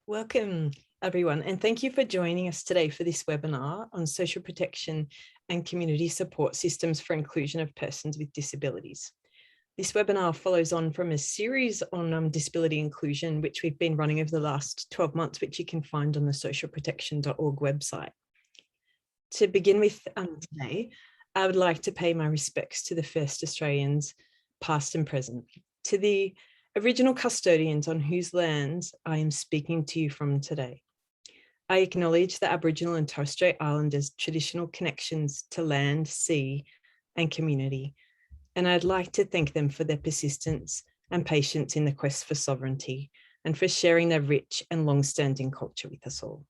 Welcome, everyone, and thank you for joining us today for this webinar on social protection and community support systems for inclusion of persons with disabilities. This webinar follows on from a series on disability inclusion, which we've been running over the last 12 months, which you can find on the socialprotection.org website. To begin with today, I would like to pay my respects to the first Australians, past and present, to the original custodians on whose lands I am speaking to you from today. I acknowledge the Aboriginal and Torres Strait Islanders' traditional connections to land, sea, and community, and I'd like to thank them for their persistence and patience in the quest for sovereignty and for sharing their rich and long-standing culture with us all.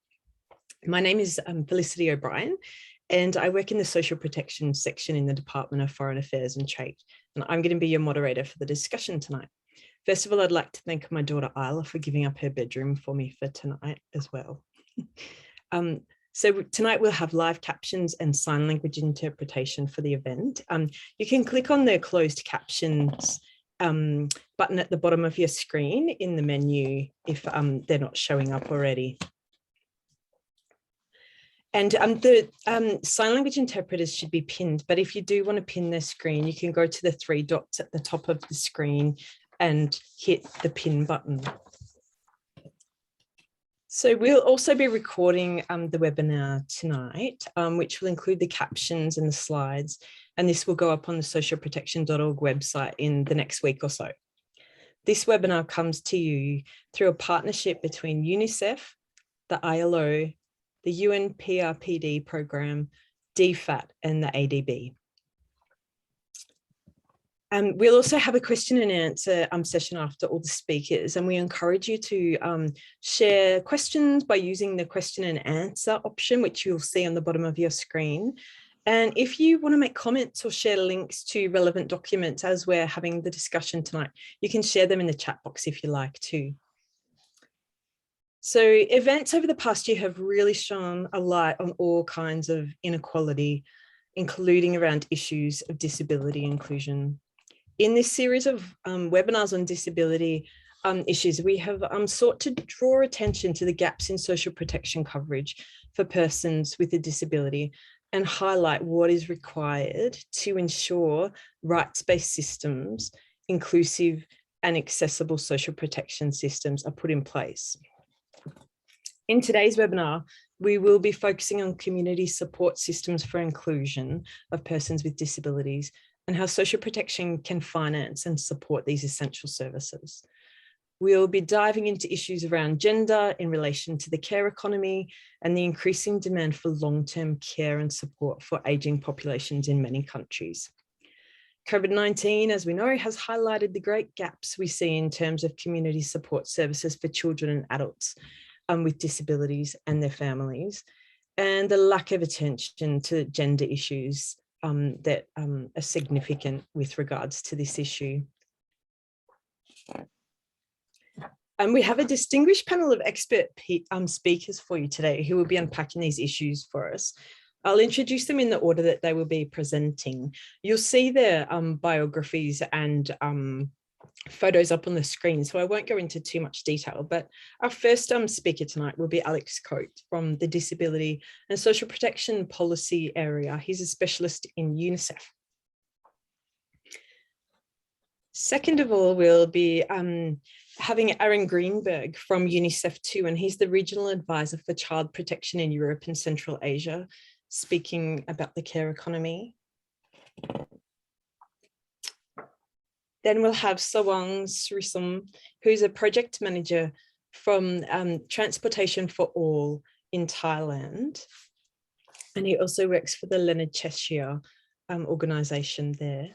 My name is Felicity O'Brien, and I work in the social protection section in the Department of Foreign Affairs and Trade, and I'm going to be your moderator for the discussion tonight. First of all, I'd like to thank my daughter Isla for giving up her bedroom for me for tonight as well. So tonight we'll have live captions and sign language interpretation for the event. You can click on the closed captions button at the bottom of your screen in the menu if they're not showing up already. And the sign language interpreters should be pinned, but if you do want to pin their screen, you can go to the 3 dots at the top of the screen and hit the pin button. So we'll also be recording the webinar tonight, which will include the captions and the slides, and this will go up on the socialprotection.org website in the next week or so. This webinar comes to you through a partnership between UNICEF, the ILO, the UN CRPD program, DFAT, and the ADB. We'll also have a question and answer session after all the speakers, and we encourage you to share questions by using the question and answer option, which you'll see on the bottom of your screen. And if you want to make comments or share links to relevant documents as we're having the discussion tonight, you can share them in the chat box if you like to. So events over the past year have really shone a light on all kinds of inequality, including around issues of disability inclusion. In this series of webinars on disability issues, we have sought to draw attention to the gaps in social protection coverage for persons with a disability and highlight what is required to ensure rights-based systems, inclusive and accessible social protection systems are put in place. In today's webinar, we will be focusing on community support systems for inclusion of persons with disabilities and how social protection can finance and support these essential services. We'll be diving into issues around gender in relation to the care economy and the increasing demand for long-term care and support for ageing populations in many countries. COVID-19, as we know, has highlighted the great gaps we see in terms of community support services for children and adults with disabilities and their families, and the lack of attention to gender issues that are significant with regards to this issue. And we have a distinguished panel of expert speakers for you today who will be unpacking these issues for us. I'll introduce them in the order that they will be presenting. You'll see their biographies and photos up on the screen, so I won't go into too much detail, but our first speaker tonight will be Alex Coate from the Disability and Social Protection Policy area. He's a specialist in UNICEF. Second of all, we'll be having Aaron Greenberg from UNICEF too, and he's the Regional Advisor for Child Protection in Europe and Central Asia, speaking about the care economy. Then we'll have Sawang Srisom, who's a project manager from Transportation for All in Thailand. And he also works for the Leonard Cheshire organisation there.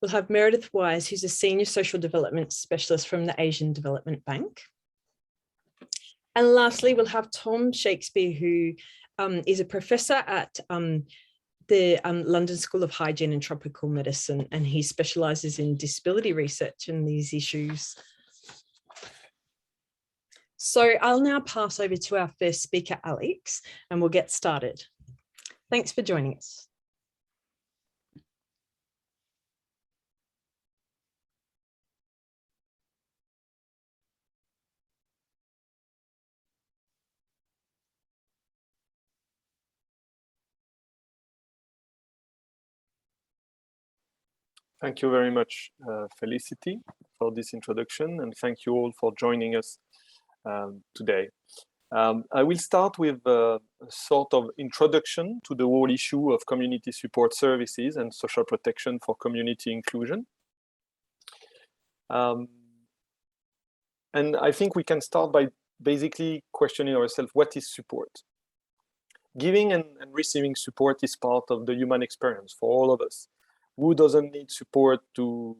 We'll have Meredith Wise, who's a senior social development specialist from the Asian Development Bank. And lastly, we'll have Tom Shakespeare, who is a professor at the London School of Hygiene and Tropical Medicine, and he specialises in disability research and these issues. So I'll now pass over to our first speaker, Alex, and we'll get started. Thanks for joining us. Thank you very much, Felicity, for this introduction, and thank you all for joining us today. I will start with a sort of introduction to the whole issue of community support services and social protection for community inclusion. And I think we can start by basically questioning ourselves, what is support? Giving and receiving support is part of the human experience for all of us. Who doesn't need support to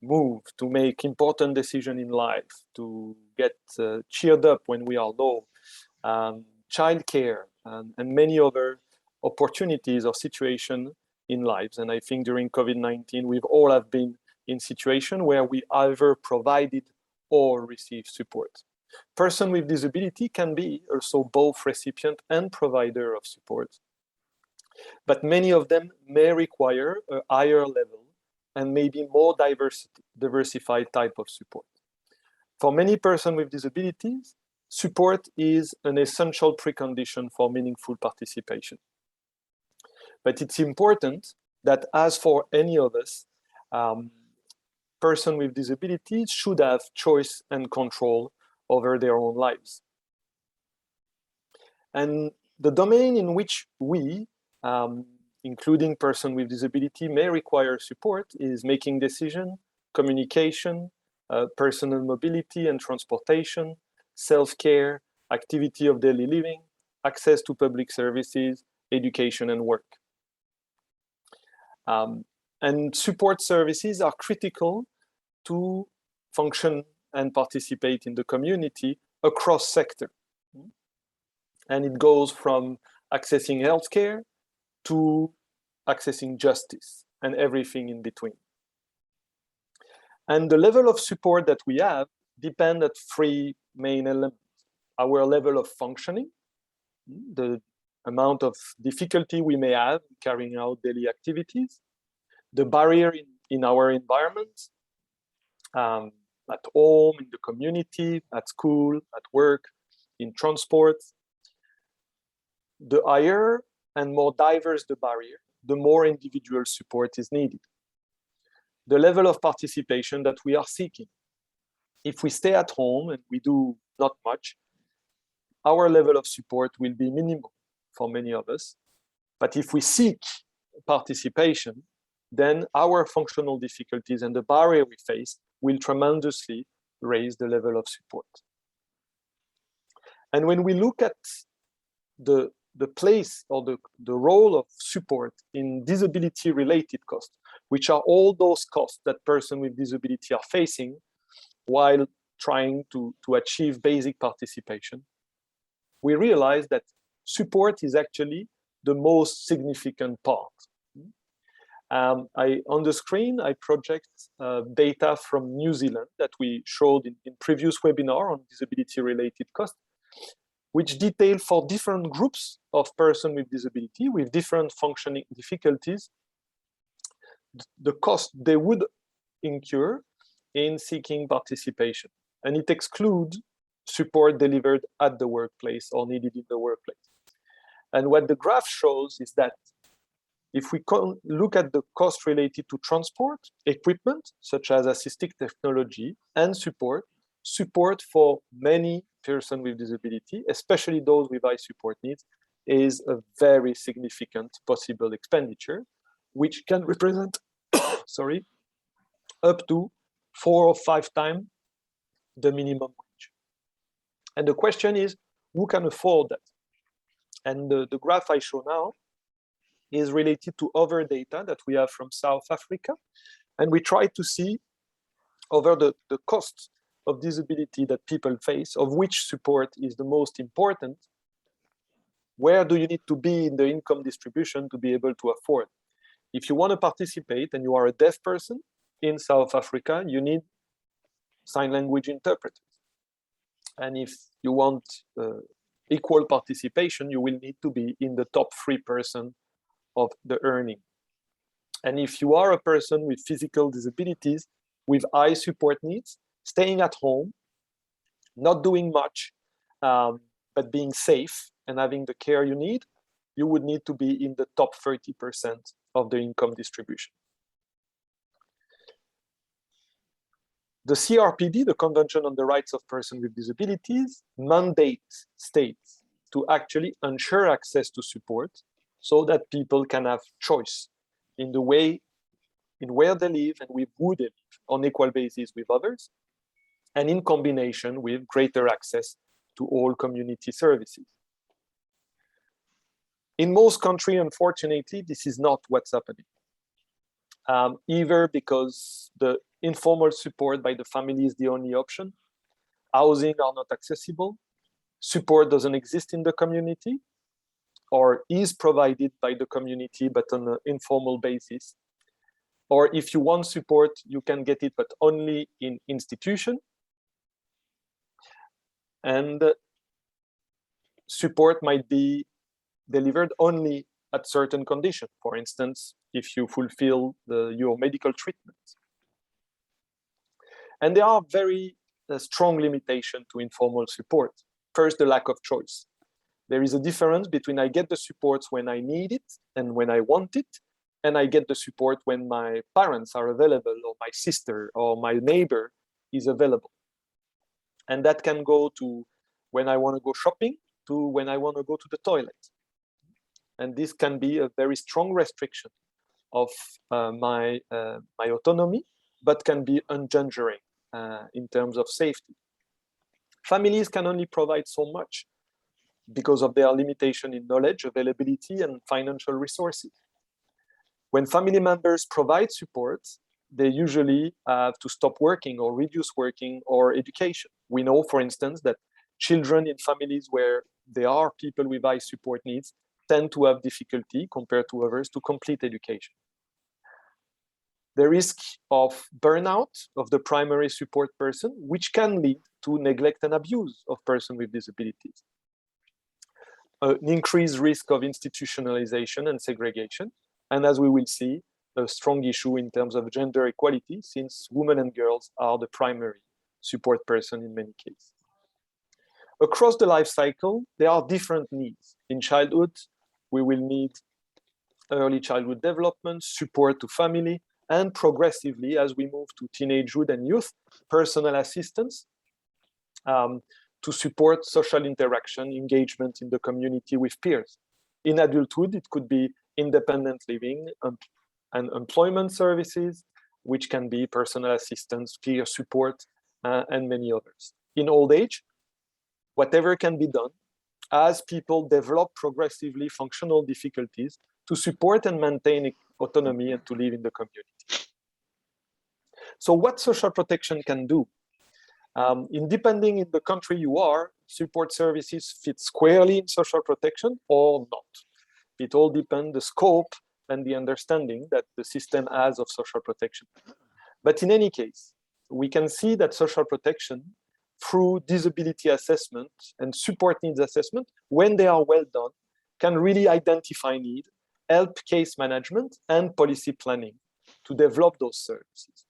move, to make important decisions in life, to get cheered up when we are low, childcare, and many other opportunities or situations in lives. And I think during COVID-19, we've all have been in situations where we either provided or received support. Person with disability can be also both recipient and provider of support. But many of them may require a higher level and maybe more diversified type of support. For many persons with disabilities, support is an essential precondition for meaningful participation. But it's important that, as for any of us, persons with disabilities should have choice and control over their own lives. And the domain in which we, including persons with disability, may require support is making decisions, communication, personal mobility and transportation, self-care, activity of daily living, access to public services, education and work. And support services are critical to function and participate in the community across sectors. And it goes from accessing healthcare to accessing justice and everything in between. And the level of support that we have depends on three main elements. Our level of functioning, the amount of difficulty we may have carrying out daily activities, the barrier in our environment, at home, in the community, at school, at work, in transport. The higher and more diverse the barrier, the more individual support is needed. The level of participation that we are seeking. If we stay at home and we do not much, our level of support will be minimal for many of us. But if we seek participation, then our functional difficulties and the barrier we face will tremendously raise the level of support. And when we look at the place or the role of support in disability-related costs, which are all those costs that persons with disability are facing while trying to achieve basic participation, we realize that support is actually the most significant part. On the screen, I project data from New Zealand that we showed in previous webinar on disability-related costs, which detail for different groups of persons with disability with different functioning difficulties, the cost they would incur in seeking participation. And it excludes support delivered at the workplace or needed in the workplace. And what the graph shows is that if we look at the cost related to transport, equipment, such as assistive technology, and support for many persons with disability, especially those with high support needs, is a very significant possible expenditure, which can represent, up to 4 or 5 times the minimum wage. And the question is, who can afford that? And the graph I show now is related to other data that we have from South Africa. And we try to see over the costs of disability that people face, of which support is the most important. Where do you need to be in the income distribution to be able to afford? If you want to participate and you are a deaf person in South Africa, you need sign language interpreters. And if you want equal participation, you will need to be in the top 3% of the earning. And if you are a person with physical disabilities, with high support needs, staying at home, not doing much, but being safe and having the care you need, you would need to be in the top 30% of the income distribution. The CRPD, the Convention on the Rights of Persons with Disabilities, mandates states to actually ensure access to support so that people can have choice in the way, in where they live and with who they live on equal basis with others, and in combination with greater access to all community services. In most countries, unfortunately, this is not what's happening. Either because the informal support by the family is the only option, housing are not accessible, support doesn't exist in the community, or is provided by the community but on an informal basis. Or if you want support, you can get it, but only in institution. And support might be delivered only at certain conditions. For instance, if you fulfill your medical treatment. And there are very strong limitations to informal support. First, the lack of choice. There is a difference between I get the support when I need it and when I want it, and I get the support when my parents are available, or my sister or my neighbor is available. And that can go to when I want to go shopping to when I want to go to the toilet. And this can be a very strong restriction of my autonomy, but can be endangering in terms of safety. Families can only provide so much because of their limitation in knowledge, availability, and financial resources. When family members provide support, they usually have to stop working or reduce working or education. We know, for instance, that children in families where there are people with high support needs tend to have difficulty compared to others to complete education. The risk of burnout of the primary support person, which can lead to neglect and abuse of persons with disabilities. An increased risk of institutionalization and segregation. And as we will see, a strong issue in terms of gender equality, since women and girls are the primary support person in many cases. Across the life cycle, there are different needs. In childhood, we will need early childhood development, support to family, and progressively, as we move to teenagehood and youth, personal assistance to support social interaction, engagement in the community with peers. In adulthood, it could be independent living and employment services, which can be personal assistance, peer support, and many others. In old age, whatever can be done as people develop progressively functional difficulties to support and maintain autonomy and to live in the community. So what social protection can do? Depending in the country you are, support services fit squarely in social protection or not. It all depends the scope and the understanding that the system has of social protection. But in any case, we can see that social protection through disability assessment and support needs assessment, when they are well done, can really identify need, help case management and policy planning to develop those services.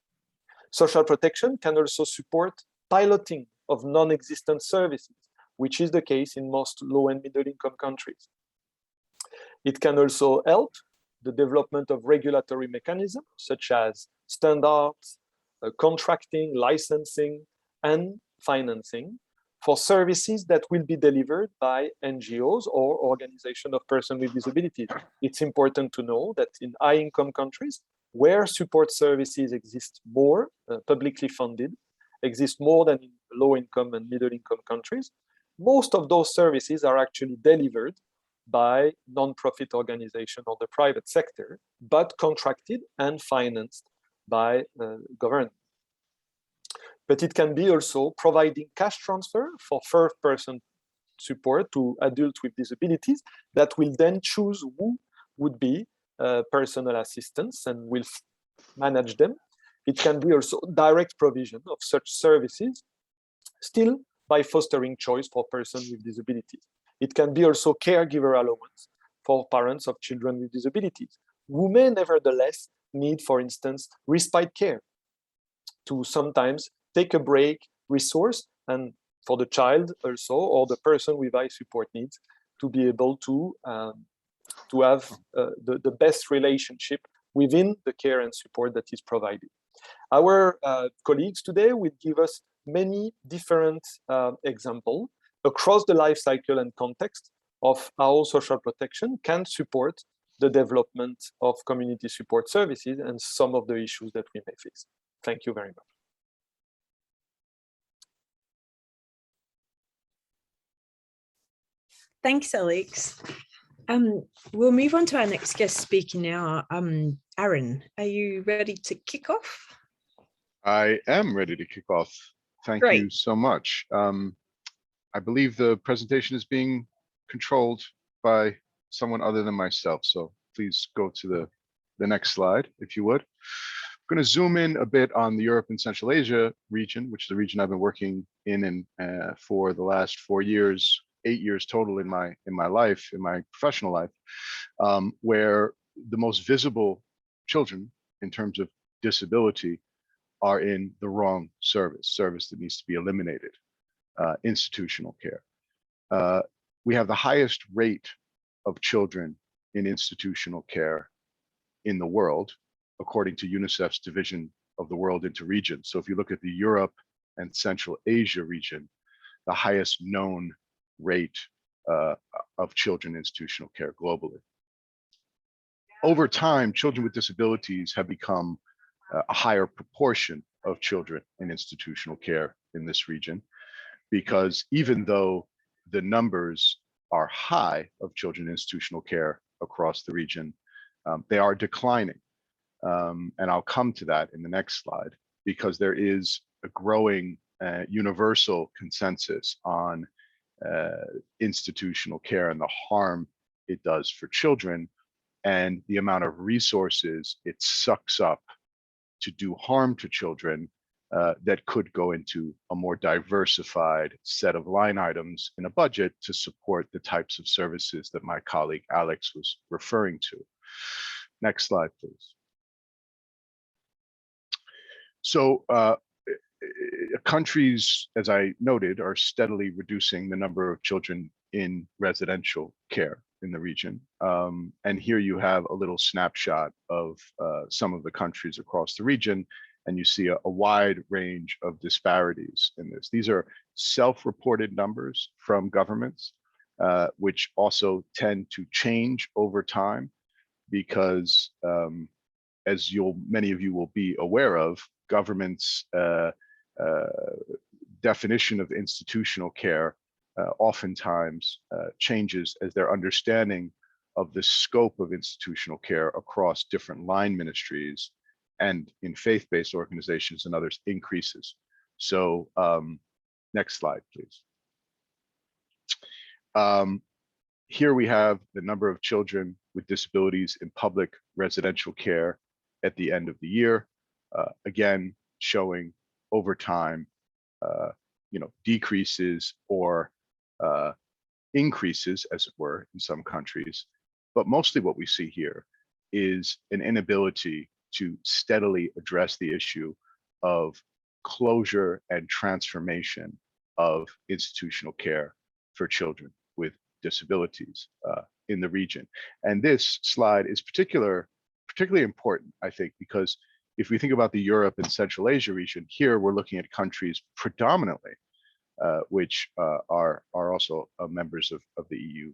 Social protection can also support piloting of non-existent services, which is the case in most low and middle income countries. It can also help the development of regulatory mechanisms such as standards, contracting, licensing, and financing for services that will be delivered by NGOs or organizations of persons with disabilities. It's important to know that in high-income countries, where support services exist more, publicly funded, exist more than in low-income and middle-income countries, most of those services are actually delivered by non-profit organizations or the private sector, but contracted and financed by government. But it can be also providing cash transfer for first-person support to adults with disabilities that will then choose who would be personal assistants and will manage them. It can be also direct provision of such services, still by fostering choice for persons with disabilities. It can be also caregiver allowance for parents of children with disabilities, who may nevertheless need, for instance, respite care to sometimes take a break, resource, and for the child also, or the person with high support needs, to be able to have the best relationship within the care and support that is provided. Our colleagues today will give us many different examples across the life cycle and context of how social protection can support the development of community support services and some of the issues that we may face. Thank you very much. Thanks, Alex. We'll move on to our next guest speaker now. Aaron, are you ready to kick off? I am ready to kick off. Thank Great. you so much. I believe the presentation is being controlled by someone other than myself. So please go to the next slide, if you would. I'm going to zoom in a bit on the Europe and Central Asia region, which is the region I've been working in for the last 4 years, 8 years total in my life, in my professional life, where the most visible children in terms of disability are in the wrong service that needs to be eliminated, institutional care. We have the highest rate of children in institutional care in the world, according to UNICEF's division of the world into regions. So if you look at the Europe and Central Asia region, the highest known rate of children in institutional care globally. Over time, children with disabilities have become a higher proportion of children in institutional care in this region, because even though the numbers are high of children in institutional care across the region, they are declining. And I'll come to that in the next slide, because there is a growing universal consensus on institutional care and the harm it does for children and the amount of resources it sucks up to do harm to children that could go into a more diversified set of line items in a budget to support the types of services that my colleague Alex was referring to. Next slide, please. So countries, as I noted, are steadily reducing the number of children in residential care in the region. And here you have a little snapshot of some of the countries across the region, and you see a wide range of disparities in this. These are self-reported numbers from governments, which also tend to change over time, because as many of you will be aware of, governments' definition of institutional care oftentimes changes as their understanding of the scope of institutional care across different line ministries and in faith-based organizations and others increases. So next slide, please. Here we have the number of children with disabilities in public residential care at the end of the year, again, showing over time, decreases or increases, as it were, in some countries. But mostly what we see here is an inability to steadily address the issue of closure and transformation of institutional care for children with disabilities in the region. And this slide is particularly important, I think, because if we think about the Europe and Central Asia region, here we're looking at countries predominantly which are also members of the EU.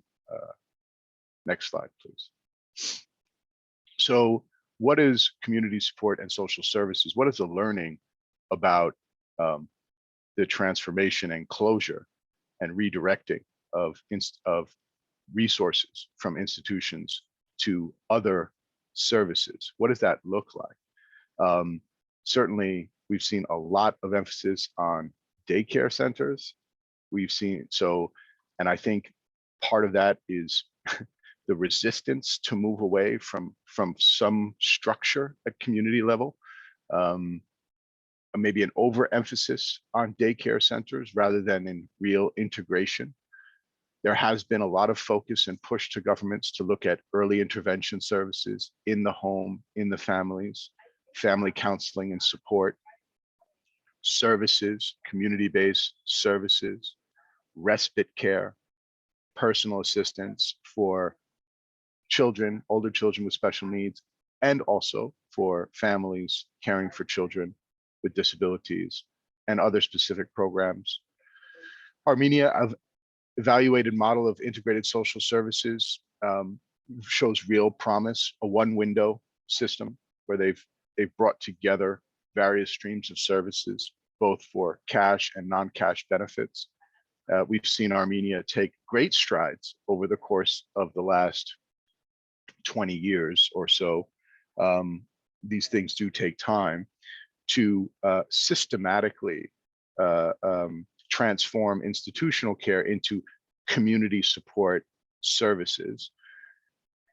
Next slide, please. So what is community support and social services? What is the learning about the transformation and closure and redirecting of resources from institutions to other services? What does that look like? Certainly, we've seen a lot of emphasis on daycare centers. And I think part of that is the resistance to move away from some structure at community level, maybe an overemphasis on daycare centers rather than in real integration. There has been a lot of focus and push to governments to look at early intervention services in the home, in the families, family counseling and support, services, community-based services, respite care, personal assistance for children, older children with special needs, and also for families caring for children with disabilities and other specific programs. Armenia, I've evaluated model of integrated social services, shows real promise, a one window system where they've brought together various streams of services, both for cash and non-cash benefits. We've seen Armenia take great strides over the course of the last 20 years or so. These things do take time to systematically transform institutional care into community support services.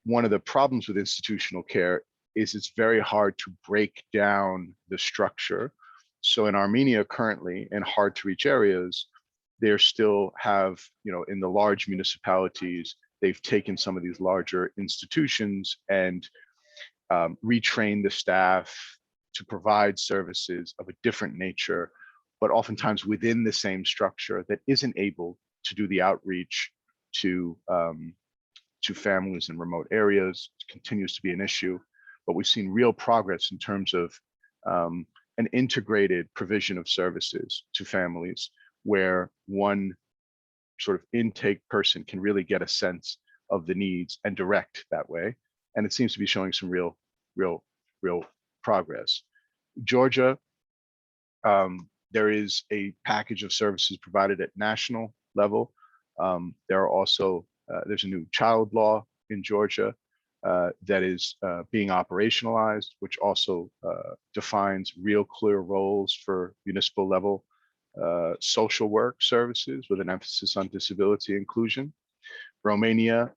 One of the problems with institutional care is it's very hard to break down the structure. So in Armenia currently, in hard to reach areas, they still have, in the large municipalities, they've taken some of these larger institutions and retrained the staff to provide services of a different nature, but oftentimes within the same structure that isn't able to do the outreach to families in remote areas. It continues to be an issue, but we've seen real progress in terms of an integrated provision of services to families where one sort of intake person can really get a sense of the needs and direct that way. And it seems to be showing some real progress. Georgia, there is a package of services provided at national level. There are also, there's a new child law in Georgia that is being operationalized, which also defines real clear roles for municipal level social work services with an emphasis on disability inclusion. Romania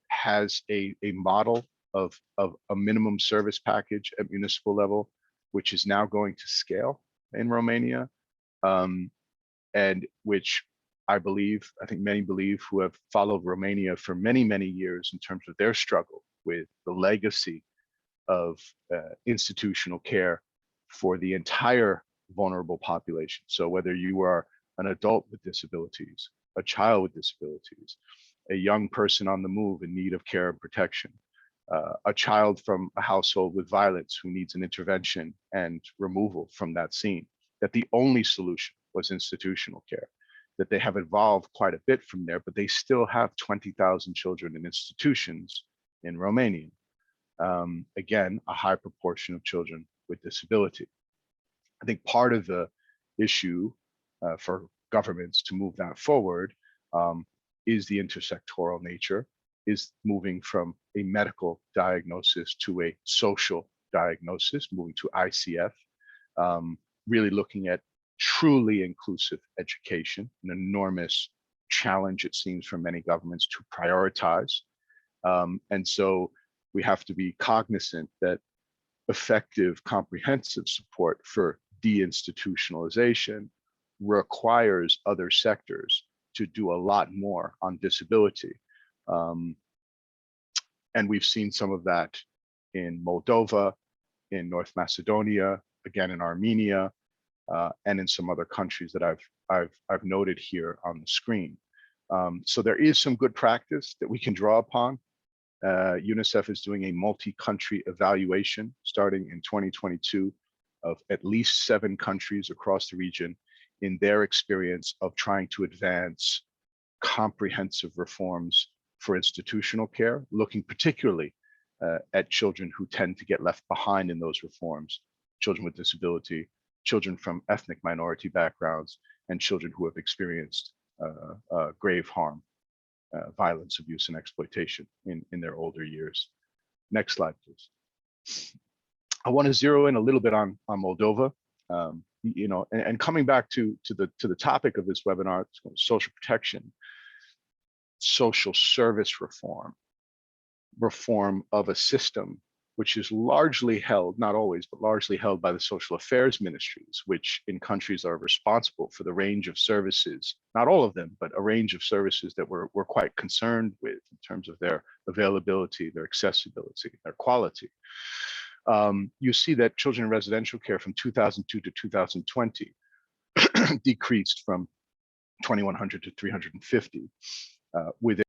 has a model of a minimum service package at municipal level, which is now going to scale in Romania, and which I think many believe who have followed Romania for many, many years in terms of their struggle with the legacy of institutional care for the entire vulnerable population. So whether you are an adult with disabilities, a child with disabilities, a young person on the move in need of care and protection, a child from a household with violence who needs an intervention and removal from that scene, that the only solution was institutional care, that they have evolved quite a bit from there, but they still have 20,000 children in institutions in Romania. Again, a high proportion of children with disability. I think part of the issue for governments to move that forward is the intersectoral nature, is moving from a medical diagnosis to a social diagnosis, moving to ICF, really looking at truly inclusive education, an enormous challenge, it seems, for many governments to prioritize. And so we have to be cognizant that effective, comprehensive support for deinstitutionalization requires other sectors to do a lot more on disability. And we've seen some of that in Moldova, in North Macedonia, again in Armenia, and in some other countries that I've noted here on the screen. So there is some good practice that we can draw upon. UNICEF is doing a multi-country evaluation starting in 2022 of at least 7 countries across the region in their experience of trying to advance comprehensive reforms for institutional care, looking particularly at children who tend to get left behind in those reforms, children with disability, children from ethnic minority backgrounds, and children who have experienced grave harm, violence, abuse, and exploitation in their older years. Next slide, please. I want to zero in a little bit on Moldova, and coming back to the topic of this webinar, social protection, social service reform of a system which is largely held, not always, but largely held by the social affairs ministries, which in countries are responsible for the range of services, not all of them, but a range of services that we're quite concerned with in terms of their availability, their accessibility, their quality. You see that children in residential care from 2002 to 2020 decreased from 2,100 to 350 with